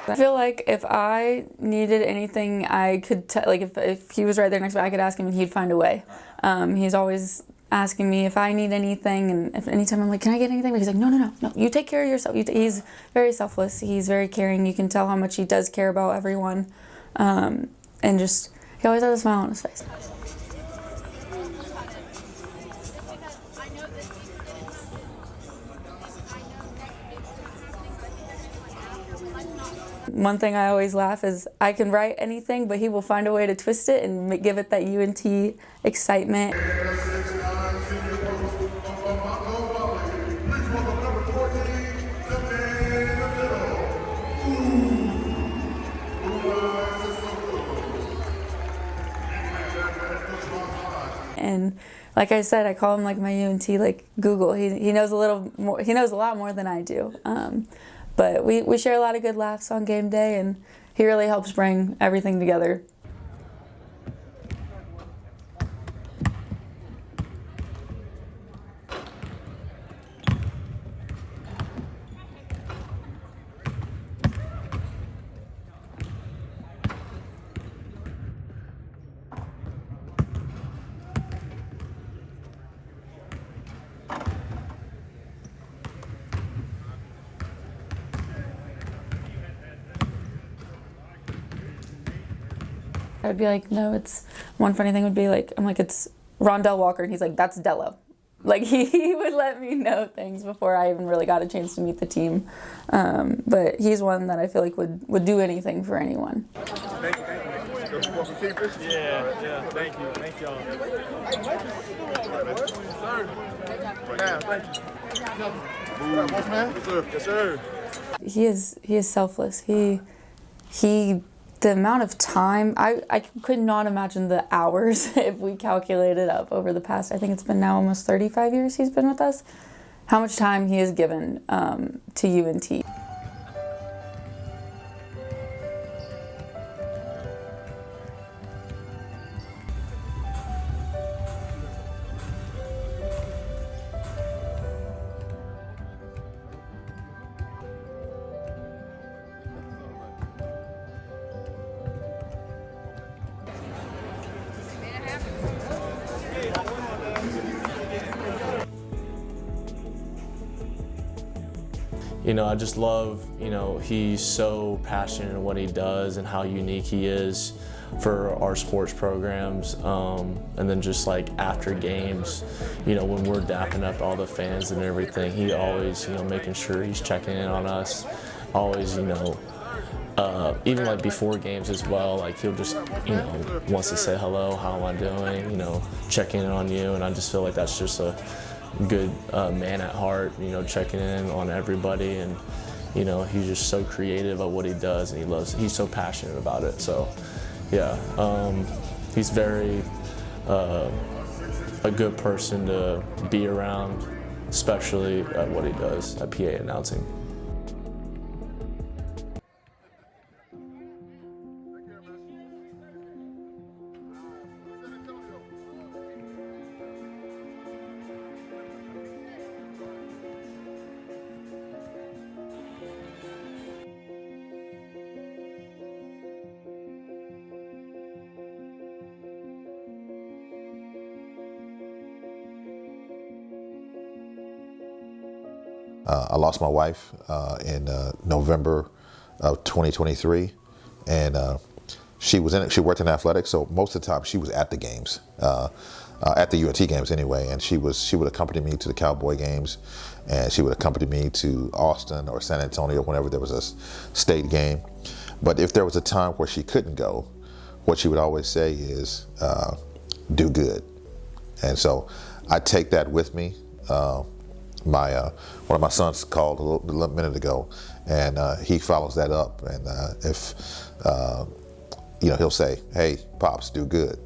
I feel like if I needed anything, I could like if he was right there next to me, I could ask him and he'd find a way. He's always asking me if I need anything, and if anytime I'm like, can I get anything? But he's like, no, you take care of yourself. He's very selfless. He's very caring. You can tell how much he does care about everyone, and just he always has a smile on his face. One thing I always laugh is I can write anything, but he will find a way to twist it and give it that UNT excitement. And like I said, I call him like my UNT like Google. He knows a little more. He knows a lot more than I do. But we share a lot of good laughs on game day, and he really helps bring everything together. I'd be like, no, it's, one funny thing would be like, I'm like, it's Rondell Walker, and he's like, that's Dello. Like, he would let me know things before I even really got a chance to meet the team. But he's one that I feel like would do anything for anyone. Thank you. Yeah, thank y'all. Yes, sir. He is selfless. The amount of time, I could not imagine the hours if we calculated up over the past, I think it's been now almost 35 years he's been with us, how much time he has given to UNT. You know, I just love, he's so passionate in what he does and how unique he is for our sports programs. And then just like after games, when we're dapping up all the fans and everything, he always, making sure he's checking in on us. Always, even like before games as well, like he'll just, wants to say hello, how am I doing, checking in on you. And I just feel like that's just a good man at heart, checking in on everybody, and he's just so creative at what he does, and he's so passionate about it. So yeah, he's very a good person to be around, especially at what he does at PA announcing. I lost my wife in November of 2023, and she worked in athletics, so most of the time she was at the games, at the UNT games anyway, and she would accompany me to the Cowboy games, and she would accompany me to Austin or San Antonio whenever there was a state game. But if there was a time where she couldn't go, what she would always say is, do good. And so I take that with me. One of my sons called a little minute ago, and he follows that up. And if he'll say, "Hey, pops, do good,"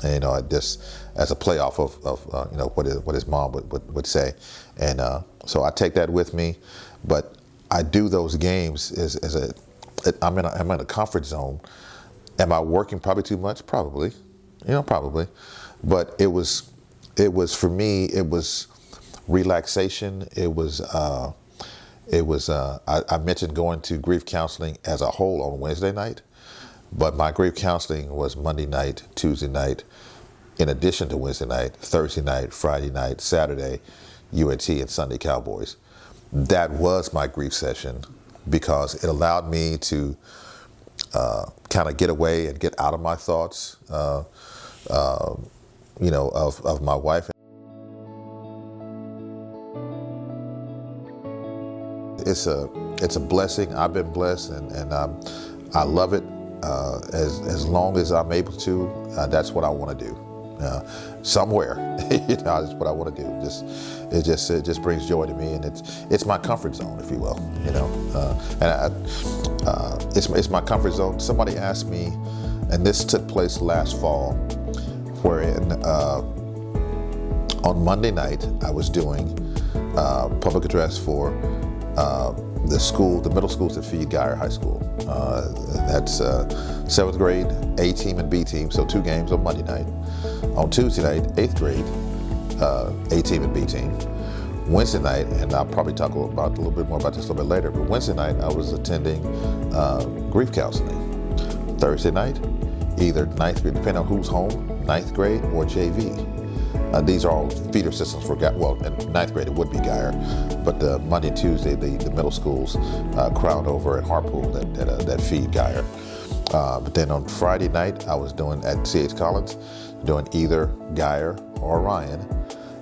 and just as a play off of what his mom would say. And so I take that with me, but I do those games I'm in a comfort zone. Am I working probably too much? Probably, probably. But it was for me. It was relaxation. It was It was, I mentioned going to grief counseling as a whole on Wednesday night, but my grief counseling was Monday night, Tuesday night, in addition to Wednesday night, Thursday night, Friday night, Saturday, UNT, and Sunday Cowboys. That was my grief session because it allowed me to kind of get away and get out of my thoughts, you know, of my wife. It's a blessing. I've been blessed, and I love it. As long as I'm able to, that's what I want to do. Somewhere, you know, that's what I want to do. It just brings joy to me, and it's my comfort zone, if you will. You know, it's my comfort zone. Somebody asked me, and this took place last fall, wherein on Monday night I was doing public address for the middle schools that feed Geyer High School. That's 7th grade, A team and B team, so 2 games on Monday night. On Tuesday night, 8th grade, A team and B team. Wednesday night, and I'll probably talk a little bit more about this a little bit later, but Wednesday night I was attending grief counseling. Thursday night, either 9th grade, depending on who's home, 9th grade or JV. These are all feeder systems for, well, in 9th grade it would be Geyer, but the Monday and Tuesday, the middle schools, Crown Over and Harpool that feed Geyer. But then on Friday night, I was doing at C.H. Collins, doing either Geyer or Ryan.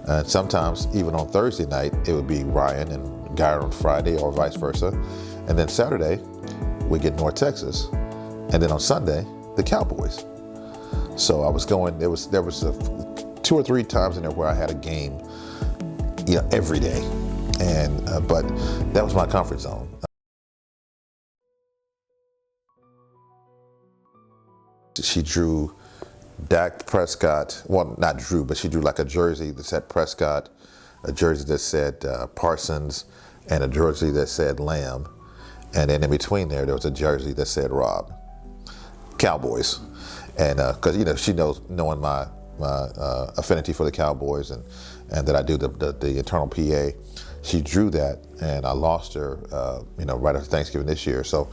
And sometimes, even on Thursday night, it would be Ryan and Geyer on Friday or vice versa. And then Saturday, we get North Texas. And then on Sunday, the Cowboys. So I was going, there was 2 or 3 times in there where I had a game, you know, every day. And, but that was my comfort zone. She drew Dak Prescott, well, not drew, but she drew like a jersey that said Prescott, a jersey that said Parsons, and a jersey that said Lamb. And then in between there was a jersey that said Robb. Cowboys. And because, you know, she knowing my affinity for the Cowboys and that I do the internal PA, she drew that, and I lost her, you know, right after Thanksgiving this year. So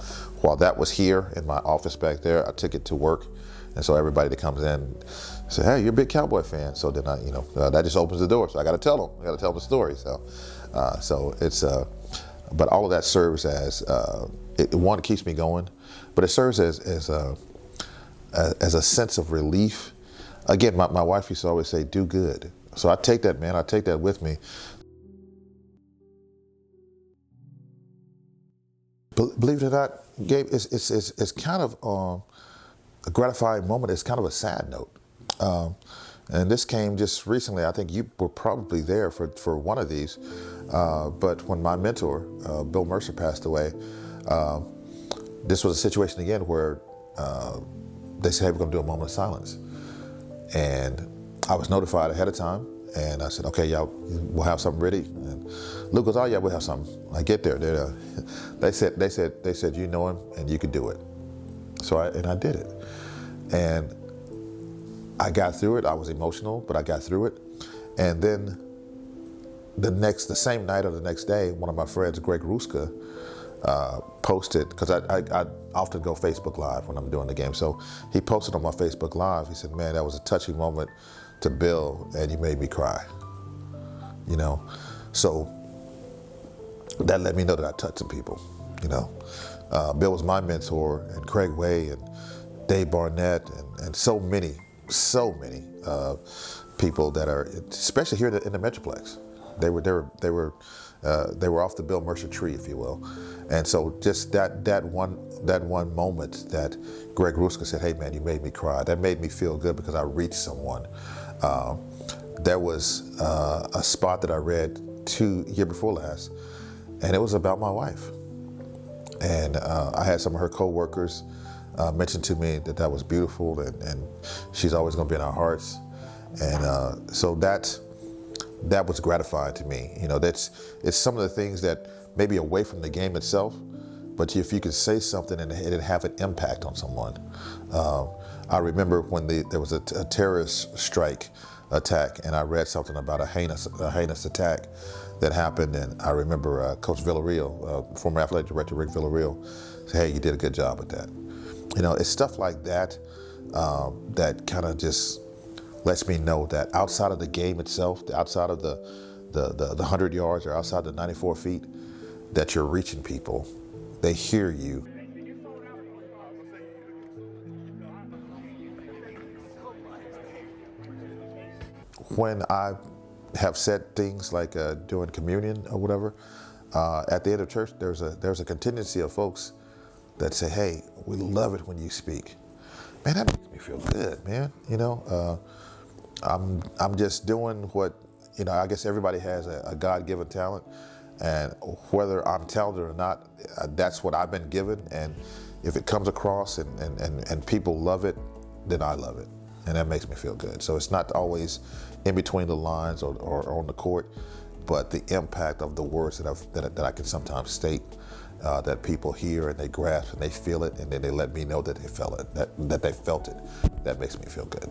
while that was here in my office back there, I took it to work. And so everybody that comes in say, hey, you're a big Cowboy fan. So then I, you know, that just opens the door. So I got to tell them. I got to tell them the story. So it's, but all of that serves as, one, keeps me going, but it serves as a sense of relief. Again, my wife used to always say, do good. So I take that, man. I take that with me. Believe it or not, Gabe, it's kind of a gratifying moment. It's kind of a sad note. And this came just recently. I think you were probably there for one of these. But when my mentor, Bill Mercer, passed away, this was a situation again where they said, hey, we're going to do a moment of silence. And I was notified ahead of time. And I said, okay, y'all, we'll have something ready. And Luke goes, oh yeah, we'll have something. I get there. They said, you know him and you could do it. So I did it. And I got through it. I was emotional, but I got through it. And then the same night or the next day, one of my friends, Greg Ruska, posted, because I often go Facebook Live when I'm doing the game. So he posted on my Facebook Live, he said, man, that was a touching moment to Bill, and you made me cry. You know? So that let me know that I touched some people, you know? Bill was my mentor, and Craig Way, and Dave Barnett, and so many people that are, especially here in the Metroplex. They were off the Bill Mercer tree, if you will. And so just that one moment that Greg Ruska said, hey man, you made me cry, that made me feel good because I reached someone. There was a spot that I read year before last, and it was about my wife. And I had some of her co-workers mention to me that was beautiful, and she's always gonna be in our hearts. And so that was gratifying to me. You know, it's some of the things that maybe away from the game itself, but if you could say something and it have an impact on someone. I remember when there was a terrorist attack, and I read something about a heinous attack that happened, and I remember Coach Villarreal, former athletic director Rick Villarreal, said, "Hey, you did a good job with that." You know, it's stuff like that that kind of just lets me know that outside of the game itself, outside of the 100 yards or outside the 94 feet, that you're reaching people. They hear you. When I have said things like during communion or whatever, at the end of church, there's a contingency of folks that say, "Hey, we love it when you speak." Man, that makes me feel good, man. You know, I'm just doing what, you know, I guess everybody has a God-given talent, and whether I'm talented or not, that's what I've been given. And if it comes across and people love it, then I love it, and that makes me feel good. So it's not always in between the lines or on the court, but the impact of the words that I can sometimes state, that people hear and they grasp and they feel it, and then they let me know that they felt it, that they felt it. That makes me feel good.